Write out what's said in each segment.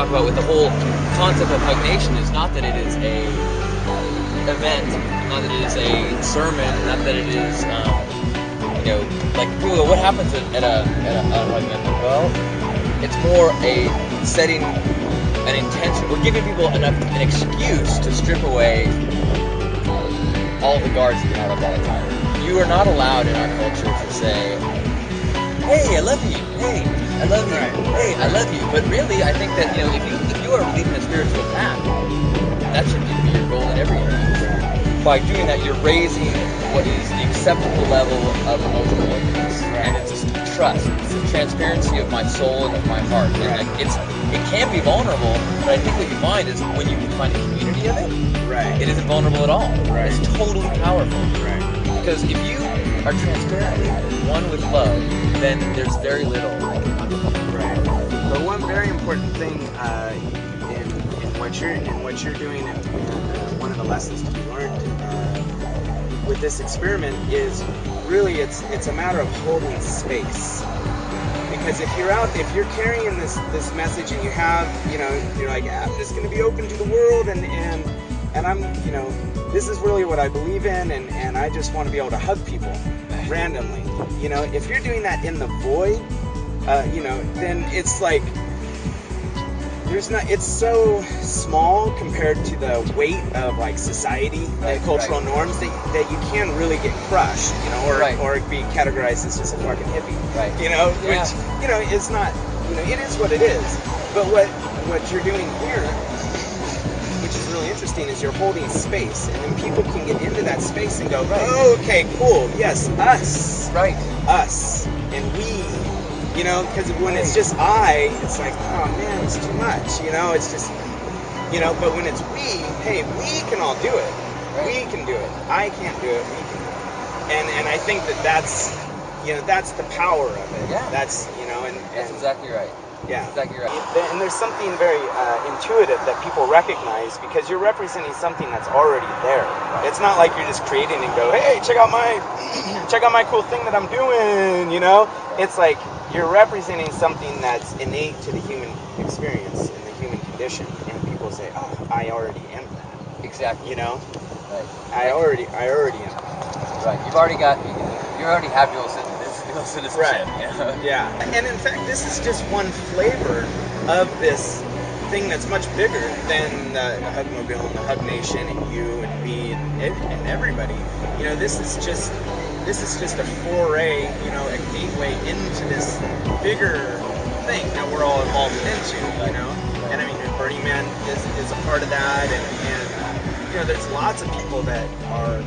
talk about with the whole concept of HugNation is not that it is a event, not that it is a sermon, not that it is, like people go, what happens at a Hug event? Well, it's more a setting an intention. We're giving people an excuse to strip away all the guards that you have up all the time. You are not allowed in our culture to say, hey, I love you. Hey, I love you. Hey, I love you. But really, I think that if you are leading a spiritual path, that should be your goal in every area. By doing that, you're raising what is the acceptable level of emotional openness, and it's just trust. It's the transparency of my soul and of my heart. And it can be vulnerable, but I think what you find is when you can find a community of it, it isn't vulnerable at all. It's totally powerful. Because if you are transparently one with love, then there's very little uncomfortable. But one very important thing in what you're doing, and one of the lessons to be learned with this experiment is really it's a matter of holding space. Because if you're carrying this message and you have, you're like, I'm just going to be open to the world and I'm, this is really what I believe in, and I just want to be able to hug people randomly. If you're doing that in the void, then it's like, it's so small compared to the weight of like society and cultural norms that you can really get crushed, or be categorized as just a fucking hippie, which, it's not, it is what it is. But what you're doing here, which is really interesting, is you're holding space, and then people can get into that space and go, oh, okay, cool, yes, us, us, and we. Because when it's just I, it's like, oh man, it's too much, it's just, but when it's we, hey, we can all do it. We can do it. I can't do it. We can. And I think that's the power of it. Yeah. That's, and that's exactly right. Yeah. Exactly right. And there's something very intuitive that people recognize, because you're representing something that's already there. It's not like you're just creating and go, hey, check out my cool thing that I'm doing, It's like you're representing something that's innate to the human experience and the human condition, and people say, oh, I already am that. Exactly. Right. I already am that. Right. You already have dual citizenship. Right. Yeah. And in fact, this is just one flavor of this thing that's much bigger than the Hugmobile and the HugNation and you and me and everybody. This is just a foray, a gateway into this bigger thing that we're all involved into, And I mean, Burning Man is a part of that, and there's lots of people that are,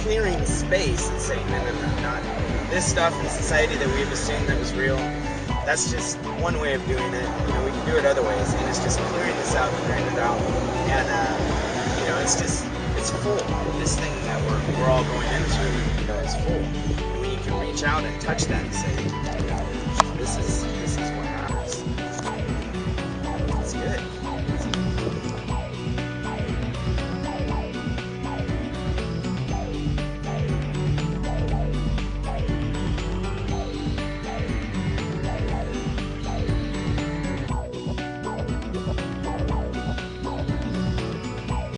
clearing space and saying, no, not this stuff in society that we've assumed that was real. That's just one way of doing it. We can do it other ways, and it's just clearing this out, and it's full. This thing that we're all going into, is full. And when you can reach out and touch that and say, this is